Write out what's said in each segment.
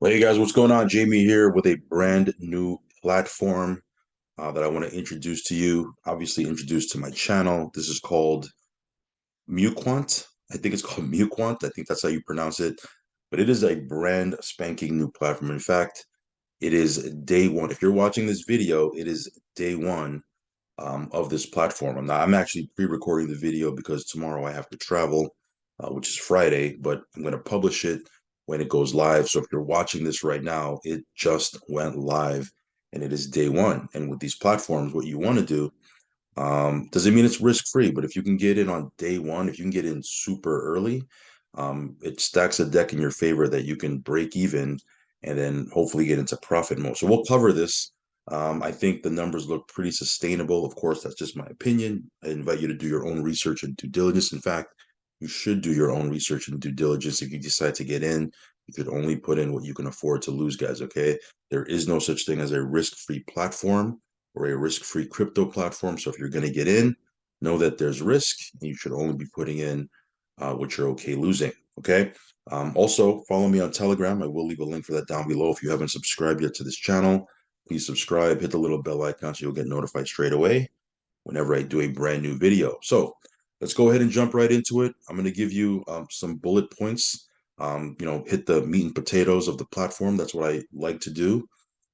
Hey guys, what's going on? Jamie here with a brand new platform that I want to introduce to you. Obviously, introduce to my channel. This is called Muquant. I think it's called Muquant. I think that's how you pronounce it. But it is a brand spanking new platform. In fact, it is day one. If you're watching this video, it is day one of this platform. I'm actually pre-recording the video because tomorrow I have to travel, which is Friday, but I'm going to publish it when it goes live. So if you're watching this right now, it just went live and it is day one. And with these platforms, what you want to do doesn't mean it's risk free, but if you can get in on day one, if you can get in super early, it stacks a deck in your favor that you can break even and then hopefully get into profit mode. So we'll cover this. I think the numbers look pretty sustainable. Of course, that's just my opinion. I invite you to do your own research and due diligence. In fact, you should do your own research and due diligence if you decide to get in. You could only put in what you can afford to lose, guys. Okay. There is no such thing as a risk free platform or a risk-free crypto platform. So if you're going to get in, know that there's risk and you should only be putting in what you're okay losing. Okay. Also, follow me on Telegram. I will leave a link for that down below. If you haven't subscribed yet to this channel, please subscribe, hit the little bell icon so you'll get notified straight away whenever I do a brand new video. So let's go ahead and jump right into it. I'm going to give you some bullet points. Hit the meat and potatoes of the platform. That's what I like to do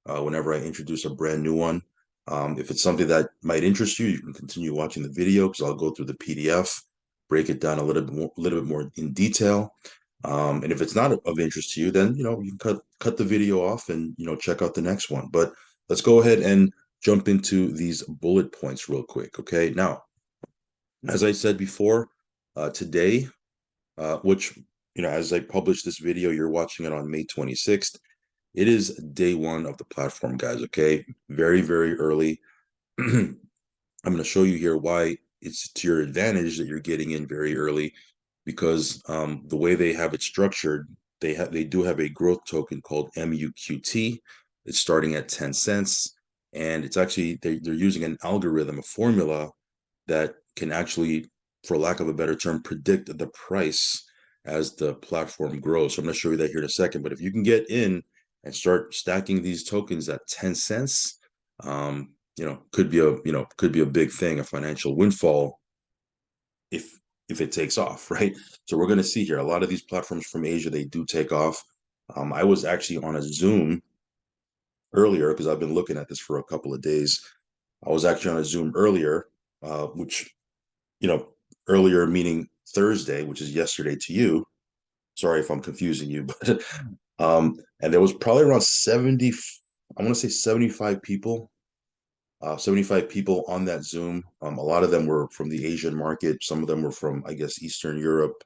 whenever I introduce a brand new one. If it's something that might interest you, you can continue watching the video because I'll go through the PDF, break it down a little bit more in detail. And if it's not of interest to you, then you can cut the video off and check out the next one. But let's go ahead and jump into these bullet points real quick. Okay. Now, as I said before, today, which as I publish this video, you're watching it on May 26th. It is day one of the platform, guys. Okay. Very, very early. I'm going to show you here why it's to your advantage that you're getting in very early because the way they have it structured, they do have a growth token called MUQT. It's starting at 10 cents. And it's actually, they're using an algorithm, a formula that can actually, for lack of a better term, predict the price as the platform grows. So I'm going to show you that here in a second. But if you can get in and start stacking these tokens at 10 cents, could be a big thing, a financial windfall if it takes off, right? So we're going to see here a lot of these platforms from Asia, they do take off. I was actually on a Zoom earlier because I've been looking at this for a couple of days. I was actually on a Zoom earlier, which you know, earlier meaning Thursday, which is yesterday to you. Sorry if I'm confusing you, but and there was probably around 70, I want to say 75 people 75 people on that Zoom. A lot of them were from the Asian market. Some of them were from, I guess, Eastern Europe.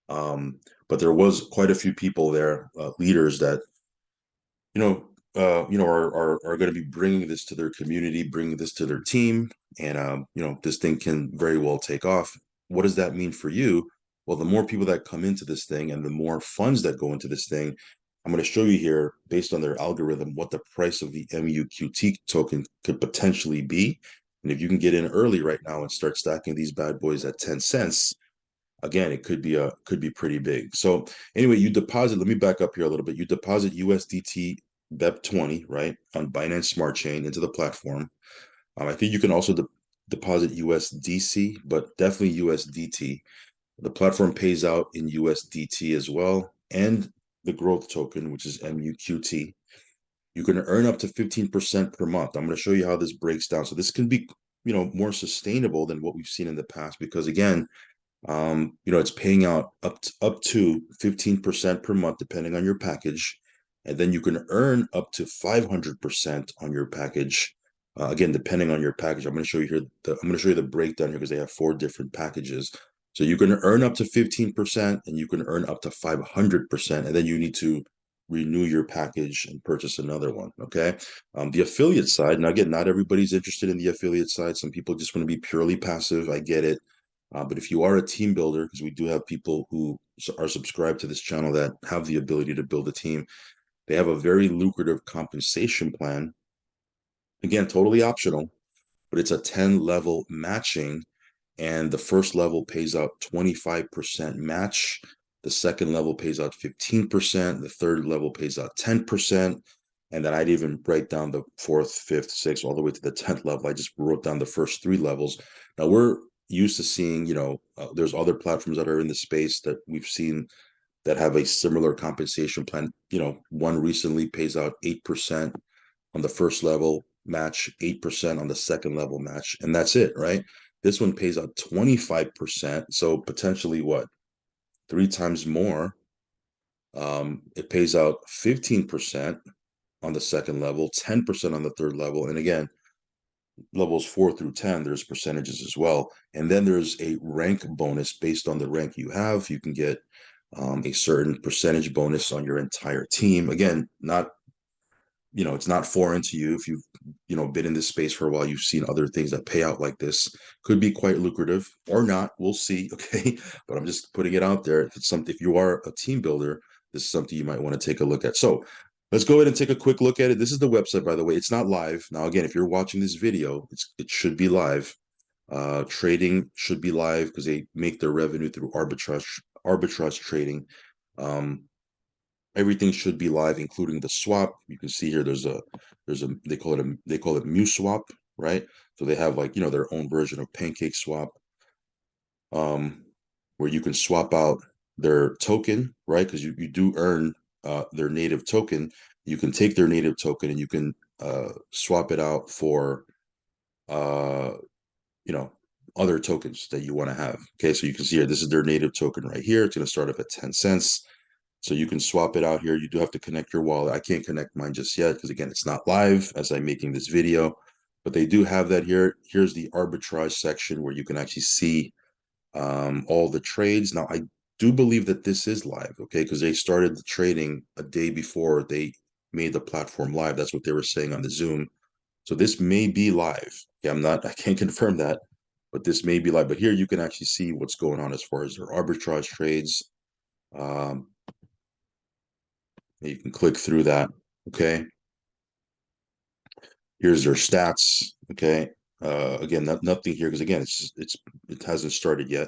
But there was quite a few people there, leaders that are going to be bringing this to their community, bringing this to their team, and this thing can very well take off. What does that mean for you? Well, the more people that come into this thing and the more funds that go into this thing, I'm going to show you here, based on their algorithm, what the price of the MUQT token could potentially be. And if you can get in early right now and start stacking these bad boys at 10 cents, again, it could be pretty big. So anyway, you deposit, let me back up here a little bit. You deposit USDT BEP20, right, on Binance Smart Chain into the platform. I think you can also deposit USDC, but definitely USDT. The platform pays out in USDT as well, and the growth token, which is MUQT. You can earn up to 15% per month. I'm going to show you how this breaks down. So this can be, more sustainable than what we've seen in the past because again, it's paying out up to 15% per month, depending on your package. And then you can earn up to 500% on your package. Again, depending on your package. I'm going to show you here. I'm going to show you the breakdown here because they have 4 different packages. So you can earn up to 15% and you can earn up to 500%. And then you need to renew your package and purchase another one. Okay. The affiliate side. Now, again, not everybody's interested in the affiliate side. Some people just want to be purely passive. I get it. But if you are a team builder, because we do have people who are subscribed to this channel that have the ability to build a team, they have a very lucrative compensation plan. Again, totally optional, but it's a 10 level matching. And the first level pays out 25% match. The second level pays out 15%. The third level pays out 10%. And then I'd even break down the fourth, fifth, sixth, all the way to the 10th level. I just wrote down the first three levels. Now we're used to seeing, there's other platforms that are in the space that we've seen that have a similar compensation plan. One recently pays out 8% on the first level match, 8% on the second level match, and that's it, right? This one pays out 25%, so potentially what, three times more. It pays out 15% on the second level, 10% on the third level, and again, levels 4 through 10, there's percentages as well. And then there's a rank bonus based on the rank you have. You can get a certain percentage bonus on your entire team. Again, it's not foreign to you. If you've been in this space for a while, you've seen other things that pay out like this. Could be quite lucrative or not, we'll see. Okay, but I'm just putting it out there. If you are a team builder, this is something you might want to take a look at. So let's go ahead and take a quick look at it. This is the website, by the way. It's not live now. Again, if you're watching this video, it should be live. Trading should be live because they make their revenue through arbitrage trading. Everything should be live, including the swap. You can see here there's a they call it MuSwap, right? So they have like their own version of Pancake Swap, where you can swap out their token, right? Because you do earn their native token. You can take their native token and you can swap it out for other tokens that you want to have. Okay, so you can see here this is their native token right here. It's going to start off at 10 cents. So you can swap it out here. You do have to connect your wallet. I can't connect mine just yet because, again, it's not live as I'm making this video. But they do have that here. Here's the arbitrage section where you can actually see all the trades. Now, I do believe that this is live, okay, because they started the trading a day before they made the platform live. That's what they were saying on the Zoom. So this may be live. Okay, I can't confirm that, but this may be live. But here you can actually see what's going on as far as their arbitrage trades. You can click through that. Okay. Here's their stats. Okay. Again, nothing here because again, it hasn't started yet.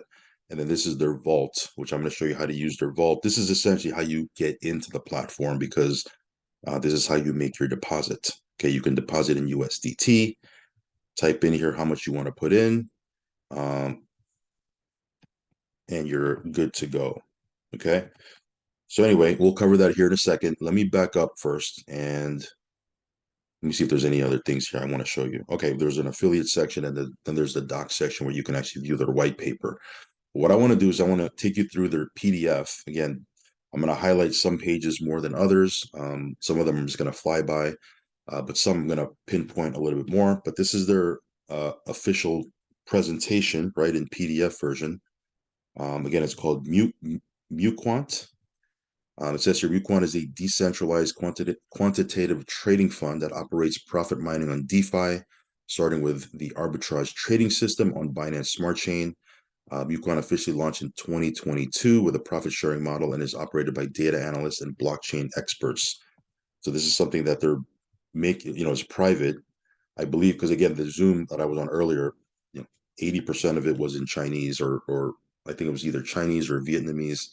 And then this is their vault, which I'm going to show you how to use their vault. This is essentially how you get into the platform because this is how you make your deposit. Okay, you can deposit in USDT. Type in here how much you want to put in, and you're good to go. Okay. So anyway, we'll cover that here in a second. Let me back up first and let me see if there's any other things here I want to show you. Okay, there's an affiliate section and then there's the doc section where you can actually view their white paper. What I want to do is I want to take you through their PDF. Again, I'm going to highlight some pages more than others. Some of them I'm just going to fly by, but some I'm going to pinpoint a little bit more. But this is their official presentation, right, in PDF version. Again, it's called Muquant. It says here, Muquant is a decentralized quantitative trading fund that operates profit mining on DeFi, starting with the arbitrage trading system on Binance Smart Chain. Muquant officially launched in 2022 with a profit sharing model and is operated by data analysts and blockchain experts. So this is something that they're making, is private, I believe, because again, the Zoom that I was on earlier, 80% of it was in Chinese or I think it was either Chinese or Vietnamese.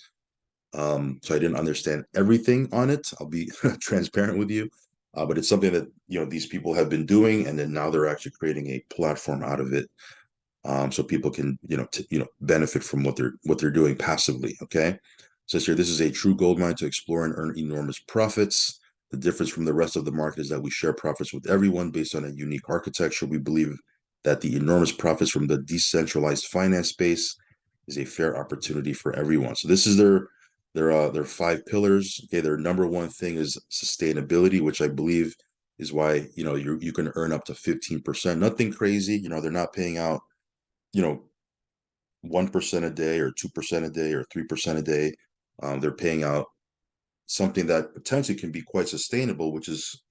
So I didn't understand everything on it. I'll be transparent with you, but it's something that these people have been doing, and then now they're actually creating a platform out of it, so people can benefit from what they're doing passively. Okay, it says here this is a true gold mine to explore and earn enormous profits. The difference from the rest of the market is that we share profits with everyone based on a unique architecture. We believe that the enormous profits from the decentralized finance space is a fair opportunity for everyone. So this is their 5 pillars. Okay, their number one thing is sustainability, which I believe is why you can earn up to 15%. Nothing crazy. They're not paying out 1% a day or 2% a day or 3% a day. They're paying out something that potentially can be quite sustainable, which is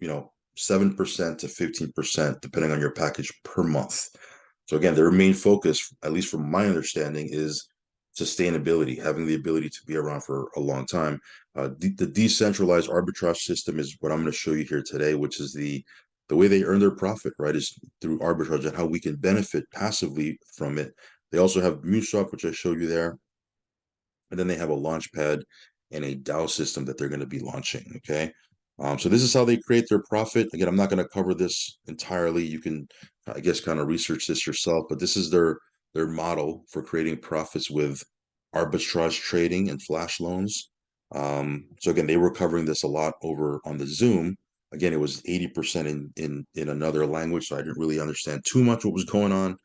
7% to 15%, depending on your package per month. So again, their main focus, at least from my understanding, is sustainability, having the ability to be around for a long time. The decentralized arbitrage system is what I'm going to show you here today, which is the way they earn their profit, right, is through arbitrage and how we can benefit passively from it. They also have MuSwap, which I showed you there. and then they have a launch pad and a DAO system that they're going to be launching. Okay. So this is how they create their profit. Again, I'm not going to cover this entirely. You can, I guess, kind of research this yourself, but this is their model for creating profits with arbitrage trading and flash loans. So again, they were covering this a lot over on the Zoom. Again, it was 80% in another language, so I didn't really understand too much what was going on.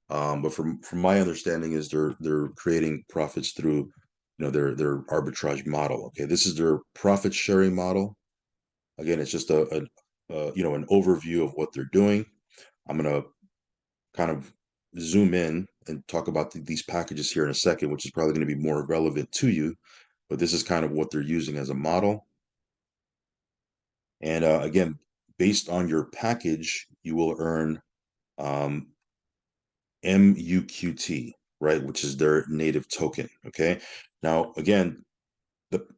But from my understanding is they're creating profits through, their arbitrage model. Okay, this is their profit sharing model. Again, it's just an overview of what they're doing. I'm gonna kind of zoom in and talk about these packages here in a second, which is probably going to be more relevant to you. But this is kind of what they're using as a model. And again, based on your package, you will earn um, MUQT, right, which is their native token. Okay. Now, again,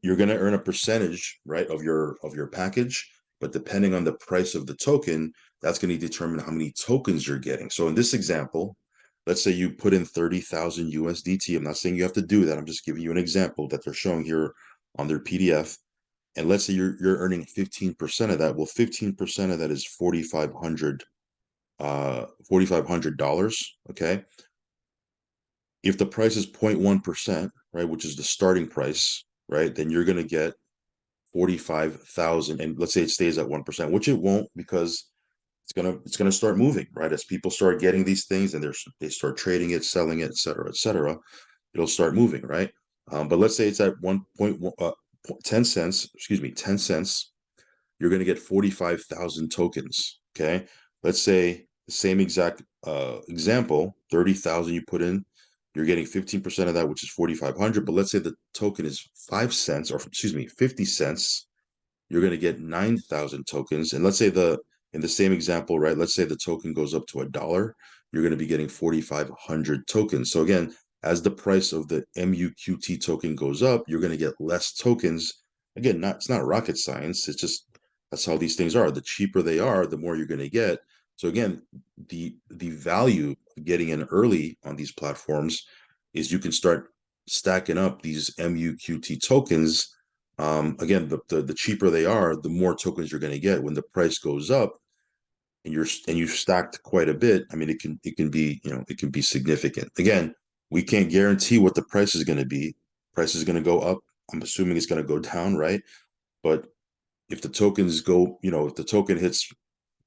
you're going to earn a percentage, right, of your package, but depending on the price of the token, that's going to determine how many tokens you're getting. So in this example, let's say you put in 30,000 USDT. I'm not saying you have to do that. I'm just giving you an example that they're showing here on their PDF. And let's say you're earning 15% of that. Well, 15% of that is $4,500. Okay. If the price is 0.1%, right, which is the starting price, right, then you're going to get 45,000. And let's say it stays at 1%, which it won't, because it's gonna start moving, right? As people start getting these things and they start trading it, selling it, et cetera, it'll start moving, right? But let's say it's at 1.1, 10 cents, excuse me, 10 cents, you're going to get 45,000 tokens. Okay. Let's say the same exact example, 30,000 you put in, you're getting 15% of that, which is 4,500. But let's say the token is 5 cents, or excuse me, 50 cents, you're going to get 9,000 tokens. And let's say in the same example, right? Let's say the token goes up to $1, you're going to be getting 4,500 tokens. So again, as the price of the MUQT token goes up, you're going to get less tokens. Again, it's not rocket science. It's just that's how these things are. The cheaper they are, the more you're going to get. So again, the value of getting in early on these platforms is you can start stacking up these MUQT tokens. Again, the cheaper they are, the more tokens you're going to get. When the price goes up and you've stacked quite a bit, I mean, it can be, it can be significant. Again, we can't guarantee what the price is going to be. Price is going to go up. I'm assuming it's going to go down, right? But if the tokens go, if the token hits,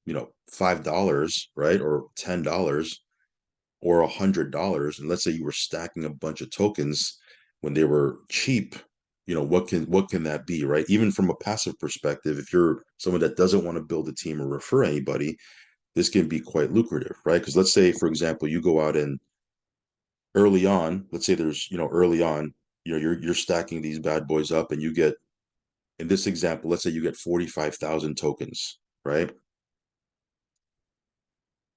$5, right, or $10, or $100, and let's say you were stacking a bunch of tokens when they were cheap, what can that be, right? Even from a passive perspective, if you're someone that doesn't want to build a team or refer anybody, this can be quite lucrative, right? Because let's say, for example, you go out and early on, let's say there's, early on, you're stacking these bad boys up, and you get, in this example, let's say you get 45,000 tokens, right?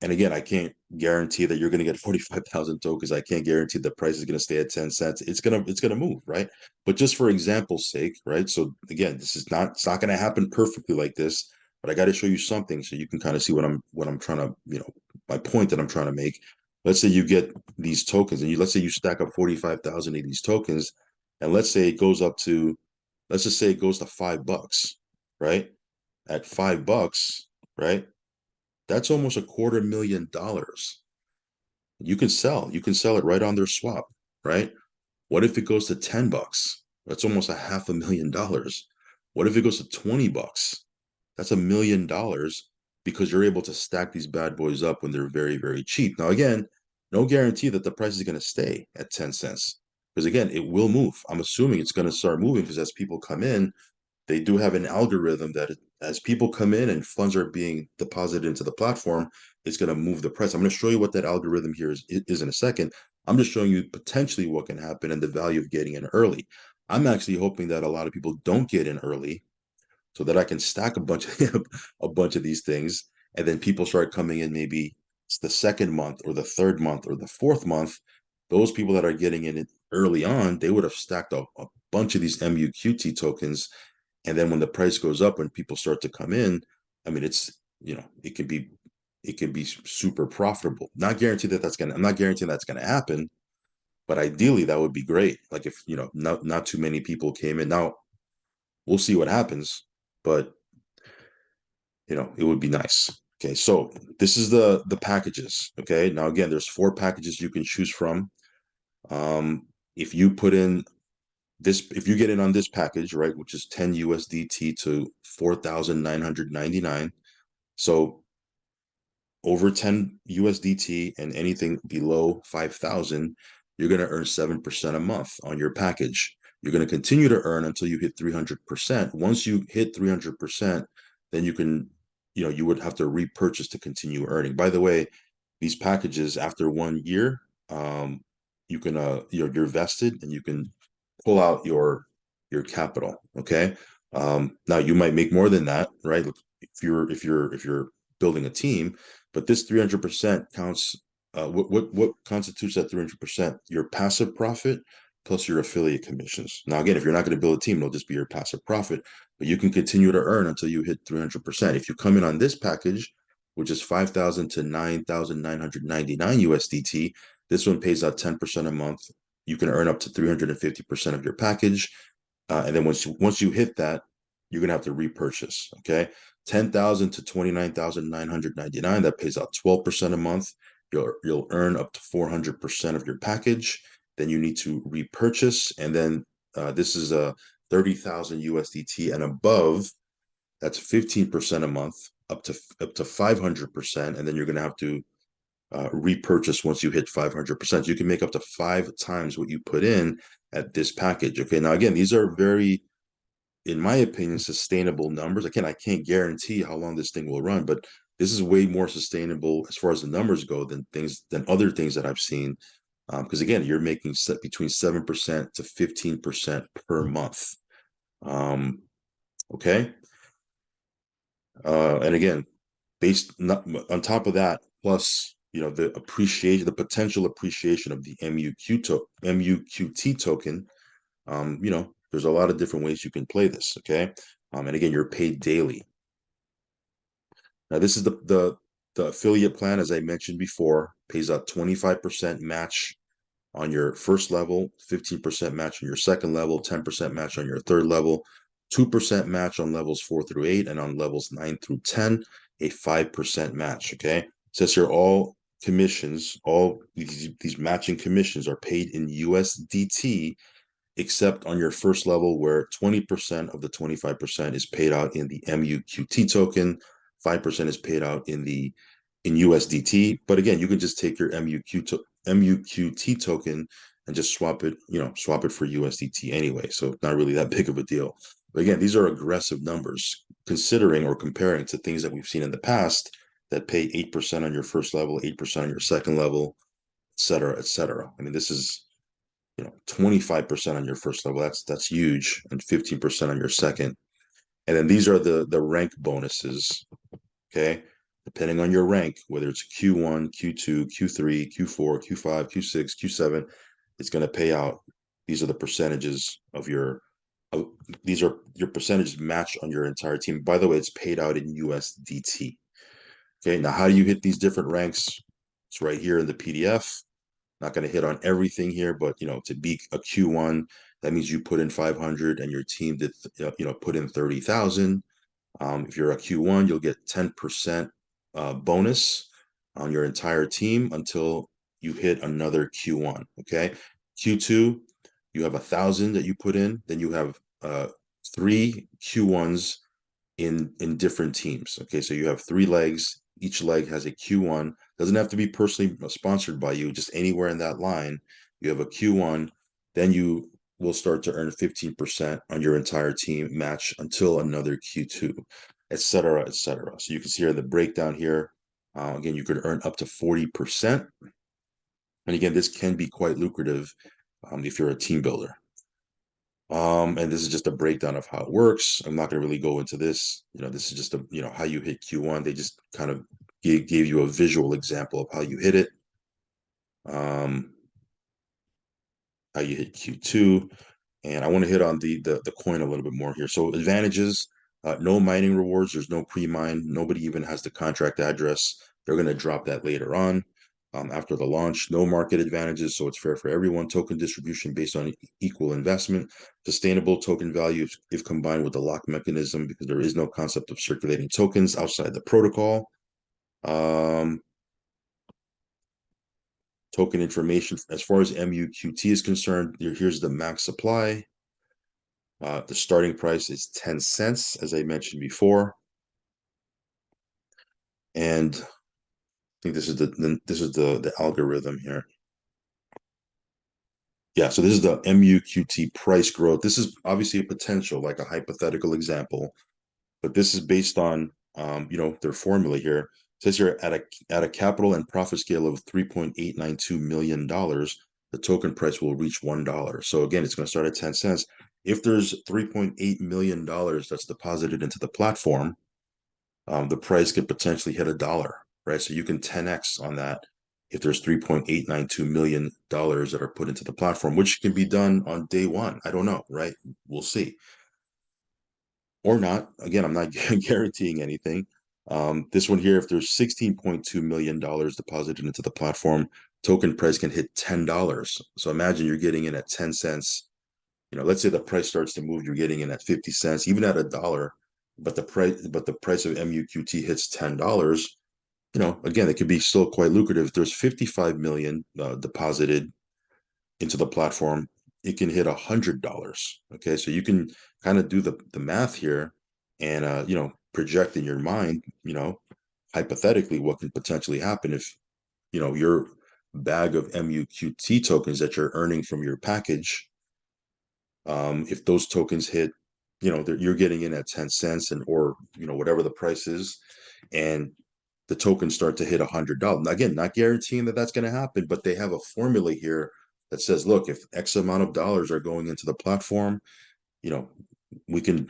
And again, I can't guarantee that you're going to get 45,000 tokens. I can't guarantee the price is going to stay at 10 cents. It's going to move, right? But just for example's sake, right? So again, it's not going to happen perfectly like this, but I got to show you something so you can kind of see what I'm trying to, my point that I'm trying to make. Let's say you get these tokens, and let's say you stack up 45,000 of these tokens, and let's just say it goes to $5, right? At $5, right? That's almost $250,000. You can sell it right on their swap, right? What if it goes to $10? That's almost $500,000. What if it goes to $20? That's $1 million, because you're able to stack these bad boys up when they're very, very cheap. Now, again, no guarantee that the price is going to stay at 10 cents. Because again, it will move. I'm assuming it's going to start moving, because as people come in, they do have an algorithm that as people come in and funds are being deposited into the platform, it's going to move the price. I'm going to show you what that algorithm here is in a second. I'm just showing you potentially what can happen and the value of getting in early. I'm actually hoping that a lot of people don't get in early, so that I can stack a bunch of a bunch of these things, and then people start coming in, maybe it's the second month or the third month or the fourth month. Those people that are getting in it early on, they would have stacked a bunch of these MUQT tokens, and then when the price goes up, when people start to come in, I mean, it can be super profitable. Not guaranteed that I'm not guaranteeing that's gonna happen, But ideally, that would be great. Like if, not too many people came in. Now, we'll see what happens, but it would be nice. Okay, so this is the packages. Okay, now again, there's four packages you can choose from. If you put in if you get in on this package, right, which is 10 USDT to 4,999. So over 10 USDT and anything below 5,000, you're going to earn 7% a month on your package. You're going to continue to earn until you hit 300%. Once you hit 300%, then you would have to repurchase to continue earning. By the way, these packages after 1 year, you can you're vested and you can pull out your capital. Okay. Now you might make more than that, right? If you're building a team, but this 300% counts. What constitutes that 300%? Your passive profit plus your affiliate commissions. Now, again, if you're not going to build a team, it'll just be your passive profit, but you can continue to earn until you hit 300%. If you come in on this package, which is 5,000 to 9,999 USDT, this one pays out 10% a month. You can earn up to 350% of your package. And then once you hit that, you're gonna have to repurchase. Okay. 10,000 to 29,999, that pays out 12% a month. You'll earn up to 400% of your package. Then you need to repurchase. And then this is a 30,000 USDT and above. That's 15% a month, up to 500%. And then you're gonna have to repurchase once you hit 500%. You can make up to 5 times what you put in at this package. Okay, now again, these are very, in my opinion, sustainable numbers. Again, I can't guarantee how long this thing will run, but this is way more sustainable as far as the numbers go than other things that I've seen. Because again, you're making between 7% to 15% per month. Okay, and again, based on top of that, plus the potential appreciation of the MUQT token. There's a lot of different ways you can play this. Okay, and again, you're paid daily. Now, this is the affiliate plan, as I mentioned before, pays out 25% match on your first level, 15% match on your second level, 10% match on your third level, 2% match on levels 4 through 8, and on levels 9 through 10, a 5% match. Okay. Since you're all commissions, all these matching commissions are paid in USDT, except on your first level where 20% of the 25% is paid out in the MUQT token, 5% is paid out in USDT. But again, you can just take your MUQT token and just swap it for USDT anyway. So not really that big of a deal. But again, these are aggressive numbers considering or comparing to things that we've seen in the past that pay 8% on your first level, 8% on your second level, et cetera, et cetera. I mean, this is 25% on your first level. That's huge, and 15% on your second. And then these are the rank bonuses. Okay. Depending on your rank, whether it's Q1, Q2, Q3, Q4, Q5, Q6, Q7, it's going to pay out. These are the percentages these are your percentages matched on your entire team. By the way, it's paid out in USDT. Okay. Now, how do you hit these different ranks? It's right here in the PDF. Not going to hit on everything here, but to be a Q1, that means you put in 500 and your team did put in 30,000. If you're a Q1, you'll get 10% bonus on your entire team until you hit another Q1. Okay, Q2, you have 1,000 that you put in, then you have 3 Q1s in different teams. Okay, so you have 3 legs. Each leg has a Q1. Doesn't have to be personally sponsored by you. Just anywhere in that line, you have a Q1. Then you will start to earn 15% on your entire team match until another Q2, et cetera, et cetera. So you can see here the breakdown here. Again, you could earn up to 40%. And again, this can be quite lucrative if you're a team builder. And this is just a breakdown of how it works. I'm not going to really go into this. This is just how you hit Q1. They just kind of gave you a visual example of how you hit it. How you hit Q2. And I want to hit on the coin a little bit more here. So advantages, no mining rewards. There's no pre-mine. Nobody even has the contract address. They're going to drop that later on. after the launch. No market advantages, so it's fair for everyone. Token distribution based on equal investment. Sustainable token value if combined with the lock mechanism, because there is no concept of circulating tokens outside the protocol. Token information. As far as MUQT is concerned, here's the max supply. The starting price is 10 cents, as I mentioned before. And I think this is the algorithm here. Yeah, so this is the MUQT price growth. This is obviously a potential, like a hypothetical example, but this is based on their formula here. It says here at a capital and profit scale of $3.892 million, the token price will reach $1. So again, it's going to start at 10 cents. If there's $3.8 million that's deposited into the platform, the price could potentially hit $1, right? So you can 10x on that if there's $3.892 million that are put into the platform, which can be done on day one. I don't know, right? We'll see. Or not. Again, I'm not guaranteeing anything. This one here, if there's $16.2 million deposited into the platform, token price can hit $10. So imagine you're getting in at 10 cents. Let's say the price starts to move, you're getting in at 50 cents, even at $1, but the price of MUQT hits $10. Again, it could be still quite lucrative. If there's 55 million deposited into the platform, it can hit $100. Okay, so you can kind of do the math here and project in your mind, hypothetically what could potentially happen if your bag of MUQT tokens that you're earning from your package, if those tokens hit, you're getting in at 10 cents and or whatever the price is, and the tokens start to hit $100. Again, not guaranteeing that that's going to happen, but they have a formula here that says, look, if X amount of dollars are going into the platform, we can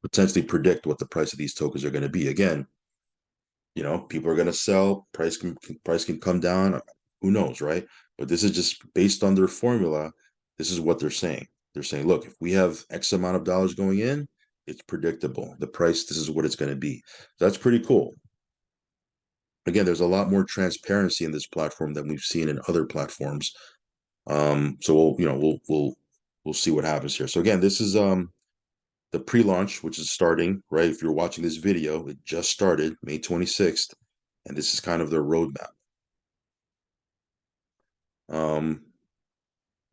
potentially predict what the price of these tokens are going to be. Again, people are going to sell, price can come down, who knows, right? But this is just based on their formula. This is what they're saying. They're saying, look, if we have X amount of dollars going in, it's predictable. The price, this is what it's going to be. That's pretty cool. Again, there's a lot more transparency in this platform than we've seen in other platforms. So we'll see what happens here. So again, this is the pre-launch, which is starting, right? If you're watching this video, it just started May 26th, and this is kind of their roadmap.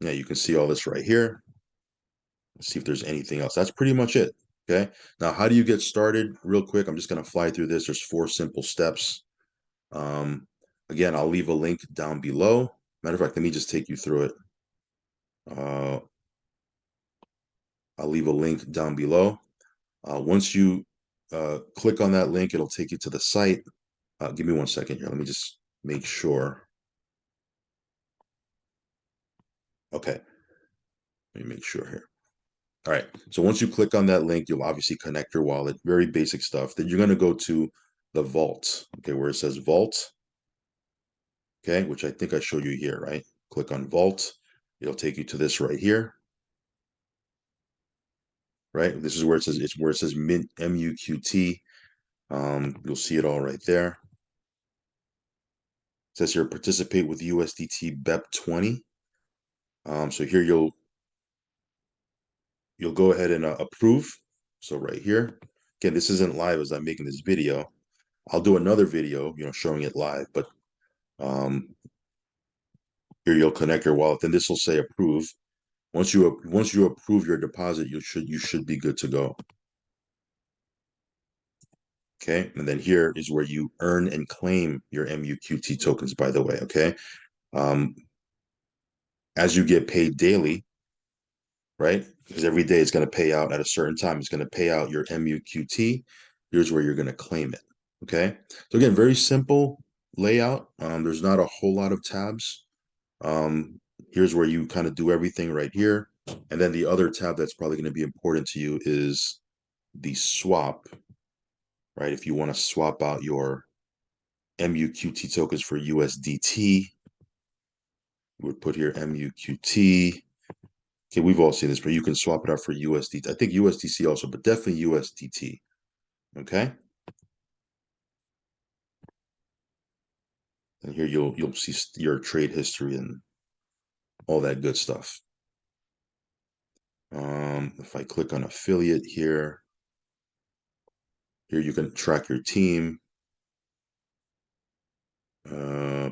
Yeah, you can see all this right here. Let's see if there's anything else. That's pretty much it. Okay. Now, how do you get started? Real quick, I'm just going to fly through this. There's 4 simple steps. Again, I'll leave a link down below. Matter of fact, let me just take you through it. I'll leave a link down below. Once you click on that link, it'll take you to the site. Give me 1 second here. Let me just make sure. Okay. Let me make sure here. All right. So once you click on that link, you'll obviously connect your wallet. Very basic stuff. Then you're going to go to the vault. Okay, where it says vault. Okay, which I think I showed you here, right? Click on vault. It'll take you to this right here. Right. This is where it says mint MUQT. You'll see it all right there. It says here participate with USDT BEP20. So here you'll go ahead and approve. So right here, again, this isn't live as I'm making this video. I'll do another video, showing it live, but here you'll connect your wallet, and this will say approve. Once you approve your deposit, you should be good to go. Okay, and then here is where you earn and claim your MUQT tokens, by the way. Okay, as you get paid daily, right? Because every day it's going to pay out at a certain time. It's going to pay out your MUQT. Here's where you're going to claim it. Okay. So again, very simple layout. There's not a whole lot of tabs. Here's where you kind of do everything right here. And then the other tab that's probably going to be important to you is the swap, right? If you want to swap out your MUQT tokens for USDT, we would put here MUQT. Okay, we've all seen this, but you can swap it out for USDT. I think USDC also, but definitely USDT. Okay. And here you'll see your trade history and all that good stuff. If I click on affiliate here, here you can track your team. Uh,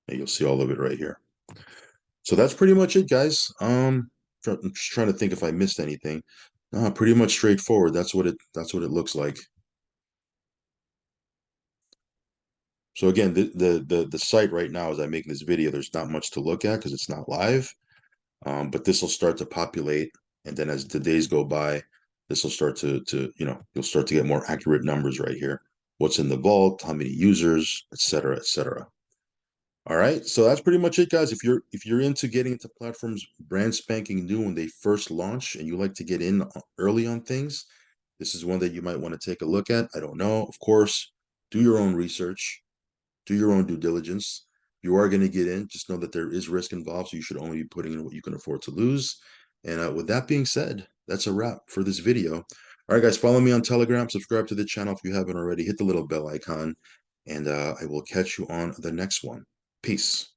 and you'll see all of it right here. So that's pretty much it, guys. I'm just trying to think if I missed anything. Pretty much straightforward. That's what it looks like. So again, the site right now, as I make this video, there's not much to look at because it's not live. But this will start to populate, and then as the days go by, this will start to you'll start to get more accurate numbers right here. What's in the vault, how many users, et cetera, et cetera. All right, so that's pretty much it, guys. If you're into getting into platforms brand spanking new when they first launch, and you like to get in early on things, this is one that you might want to take a look at. I don't know, of course, do your own research, do your own due diligence. You are going to get in. Just know that there is risk involved, so you should only be putting in what you can afford to lose. And with that being said, that's a wrap for this video. All right, guys, follow me on Telegram. Subscribe to the channel if you haven't already. Hit the little bell icon, and I will catch you on the next one. Peace.